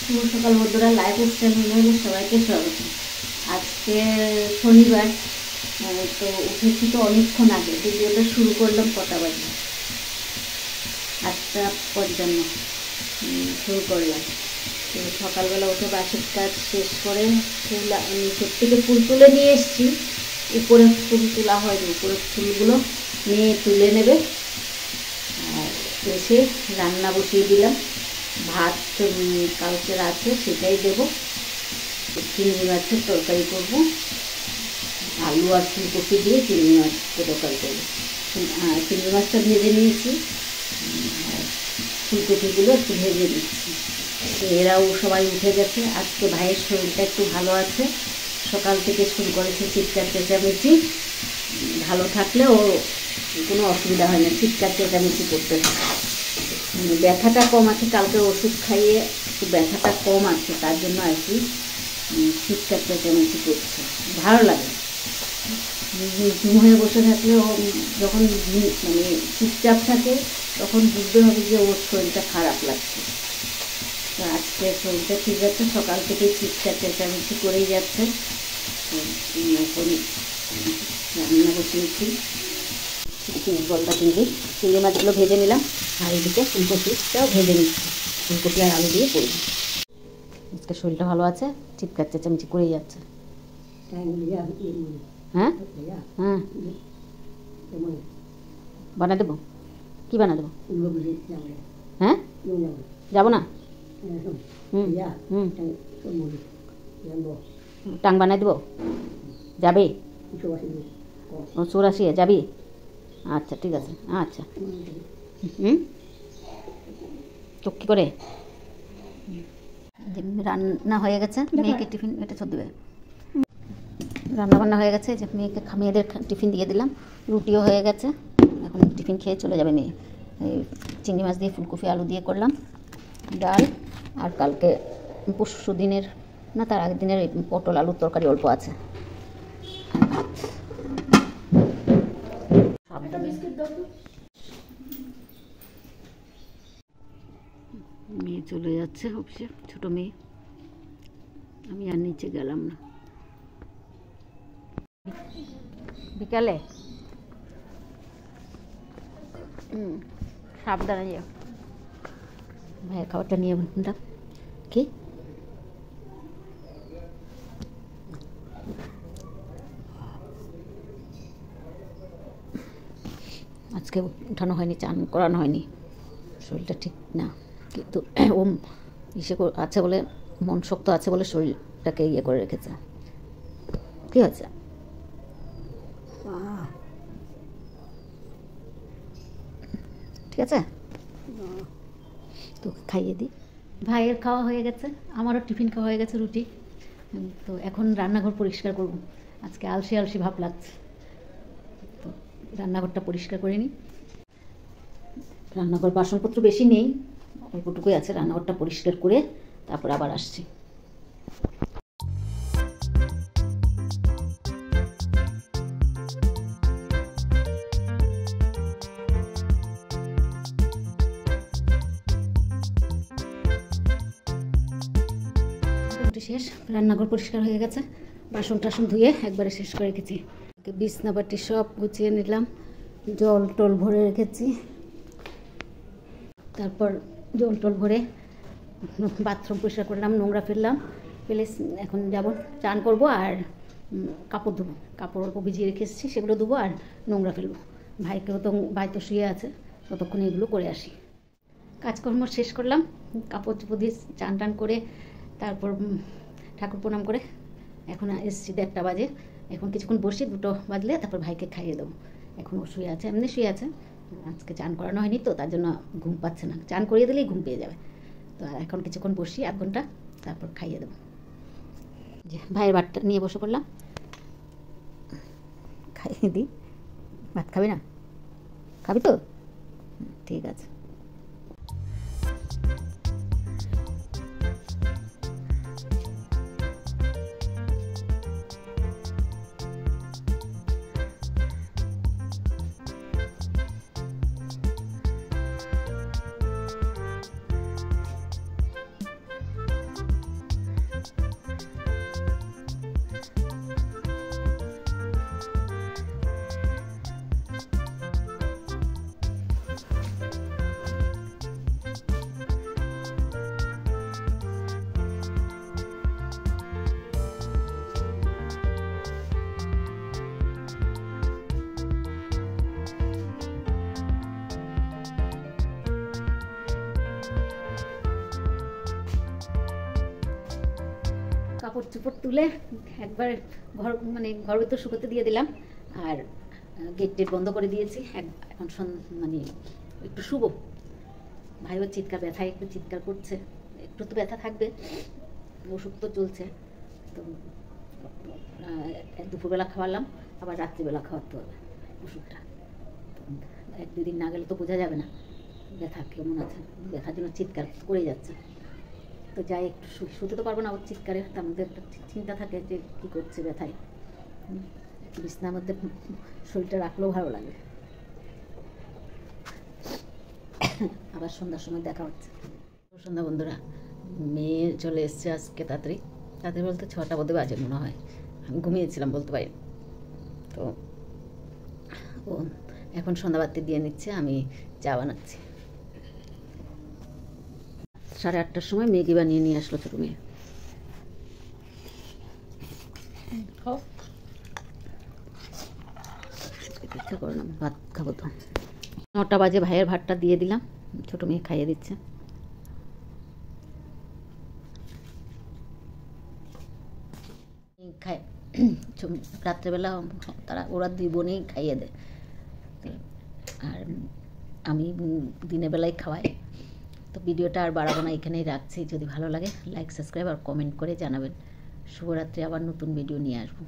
শুভ সকাল বন্ধুরা, লাইভ চ্যানেলে সবাইকে স্বাগত। আজকে শনিবার, তো উঠেছি তো অনেকক্ষণ আগে। ভিডিওটা শুরু করলাম কটা বাজে, 8:55 শুরু করলাম। তো সকালবেলা উঠে বাসের কাজ শেষ করে ফুল নিচের থেকে ফুল তুলে নিয়ে এসেছি। উপরে ফুল তোলা হয়নি, উপরে ফুলগুলো নিয়ে তুলে নেবে। আর এসে রান্না বসিয়ে দিলাম। ভাত কালকের আছে, সেটাই দেবো। চিংড়ি মাছের তরকারি করব, আলু আর ফুলকপি দিয়ে চিংড়ি মাছের তরকারি করবো। চিংড়ি মাছটা ভেজে নিয়েছি, আর ফুলকপিগুলো একটু ভেজে নিচ্ছি। এরাও সবাই উঠে গেছে। আজকে ভাইয়ের শরীরটা একটু ভালো আছে, সকাল থেকে শুরু করেছে চিৎকার চেঁচামেচি। ভালো থাকলে ও কোনো অসুবিধা হয় না, চিৎকার চেঁচামেচি করতে থাকে। ব্যথাটা কম আছে, কালকে ওষুধ খাইয়ে একটু ব্যথাটা কম আছে, তার জন্য আর কি চিৎকার চেঁচামেচি করছে। ভালো লাগে। ঘুম হয়ে বসে থাকলে ও যখন মানে চুপচাপ থাকে তখন বুঝতে হবে যে ওর শরীরটা খারাপ লাগছে। তো আজকে শরীরটা ঠিক আছে, সকাল থেকে চিৎকার চেঁচামেচি করেই যাচ্ছে। এখন রান্না বসিয়েছি, গলদা চিংড়ি মাছগুলো ভেজে নিলাম, আর এদিকে ফুলকপিটাও ভেজে নিচ্ছি। ফুলকপি আর আলু দিয়ে করব। আজকে শরীরটা ভালো আছে, চিৎকার চেঁচামেচি করেই যাচ্ছে। হ্যাঁ হ্যাঁ, বানা দেবো? কী বানা দেবো? হ্যাঁ, যাবো না? টাং বানাই দেবো? যাবে? ও 84 যাবি? আচ্ছা ঠিক আছে, আচ্ছা। তো কী করে রান্না হয়ে গেছে, মেয়েকে টিফিন এটা ছোট দেবে। রান্নাবান্না হয়ে গেছে, যে মেয়েদের টিফিন দিয়ে দিলাম। রুটিও হয়ে গেছে, এখন টিফিন খেয়ে চলে যাবে মেয়ে। এই চিংড়ি মাছ দিয়ে ফুলকপি আলু দিয়ে করলাম ডাল, আর কালকে পরশু দিনের না তার আগের দিনের পটল আলুর তরকারি অল্প আছে। মেয়ে চলে যাচ্ছে অফিসে, ছোট মেয়ে। আমি আর নিচে গেলাম না। বিকালে সাবধানে যাও। ভাইয়ের খাবারটা নিয়ে বললাম কি আজকে উঠানো হয়নি, চান করানো হয়নি, শরীরটা ঠিক না। কিন্তু ও ইসে আছে বলে, মন শক্ত আছে বলে শরীরটাকে ইয়ে করে রেখেছে। কী হয়েছে? ঠিক আছে, তো খাইয়ে দিই। ভাইয়ের খাওয়া হয়ে গেছে, আমারও টিফিন খাওয়া হয়ে গেছে, রুটি। তো এখন রান্নাঘর পরিষ্কার করব। আজকে আলসি আলসি ভাব লাগছে, তো রান্নাঘরটা পরিষ্কার করে নিই। রান্নাঘর বাসনপত্র বেশি নেই, অল্পটুকুই আছে। রান্নাঘরটা পরিষ্কার করে তারপর আবার আসছি। শেষ, রান্নাঘর পরিষ্কার হয়ে গেছে, বাসন টাসন ধুয়ে একবারে শেষ করে রেখেছি। বিছনা বাটি সব গুছিয়ে নিলাম, জল টল ভরে রেখেছি। তারপর জল টল ভরে বাথরুম পরিষ্কার করলাম, নোংরা ফেললাম, ফেলে এখন যাব চান করব আর কাপড় ধোবো। কাপড় অল্প ভিজিয়ে রেখে এসেছি, সেগুলো ধোবো আর নোংরা ফেলবো। ভাই তো শুয়ে আছে, ততক্ষণে এগুলো করে আসি। কাজকর্ম শেষ করলাম, কাপড় চোপড় দিয়ে চান টান করে তারপর ঠাকুর প্রণাম করে এখন এসেছি 1:30 বাজে। এখন কিছুক্ষণ বসি, 2টো বাজলে তারপর ভাইকে খাইয়ে দেবো। এখন ও শুয়ে আছে, এমনি শুয়ে আছে। আজকে চান করানো হয়নি তো, তার জন্য ঘুম পাচ্ছে না। চান করিয়ে দিলেই ঘুম পেয়ে যাবে। তো এখন কিছুক্ষণ বসি, 1 ঘন্টা, তারপর খাইয়ে দেবো। যে ভাইয়ের ভাতটা নিয়ে বসে পড়লাম, খাইয়ে দিই। ভাত খাবি না? খাবি তো? ঠিক আছে। কাপড় চোপড় তুলে একবার ঘর ভিতর শুকোতে দিয়ে দিলাম, আর গেট টেট বন্ধ করে দিয়েছি। এখন মানে একটু শুভ। ভাইও চিৎকার, ব্যথায় একটু চিৎকার করছে, একটু তো ব্যথা থাকবে, ওষুধ তো চলছে। তো দুপুরবেলা খাওয়ালাম, আবার রাত্রিবেলা খাওয়াতে হবে ওষুধটা। এক দুদিন না গেলে তো বোঝা যাবে না ব্যথা কেমন আছে, ব্যথার জন্য চিৎকার করে যাচ্ছে। তো যাই, একটু শুতে তো পারবো না ওর চিৎকারে, তার মধ্যে একটা চিন্তা থাকে যে কী করছে ব্যথায়। বিছনার মধ্যে শরীরটা রাখলেও ভালো লাগে। আবার সন্ধ্যার সময় দেখা হচ্ছে। সন্ধ্যা বন্ধুরা, মেয়ে চলে এসছে আজকে তাড়াতাড়ি বলতে 6টা বোধে বাজে মনে হয়, আমি ঘুমিয়েছিলাম বলতে পারি। তো ও এখন সন্ধ্যাবাতি দিয়ে নিচ্ছে, আমি চা বানাচ্ছি। 8:30টার সময় ম্যাগি বানিয়ে নিয়ে আসলো ছোটো মেয়ে। ইচ্ছা করে না, ভাত খাবো তো। 9টা বাজে ভাইয়ের ভাতটা দিয়ে দিলাম, ছোটো মেয়ে খাইয়ে দিচ্ছে। খায় রাত্রেবেলা ওরা 2 বোনেই খাইয়ে দেয়, আর আমি দিনের বেলায় খাওয়াই। তো ভিডিওটা আর বাড়াবো না, এখানেই রাখছি। যদি ভালো লাগে লাইক, সাবস্ক্রাইব আর কমেন্ট করে জানাবেন। শুভরাত্রি, আবার নতুন ভিডিও নিয়ে আসবো।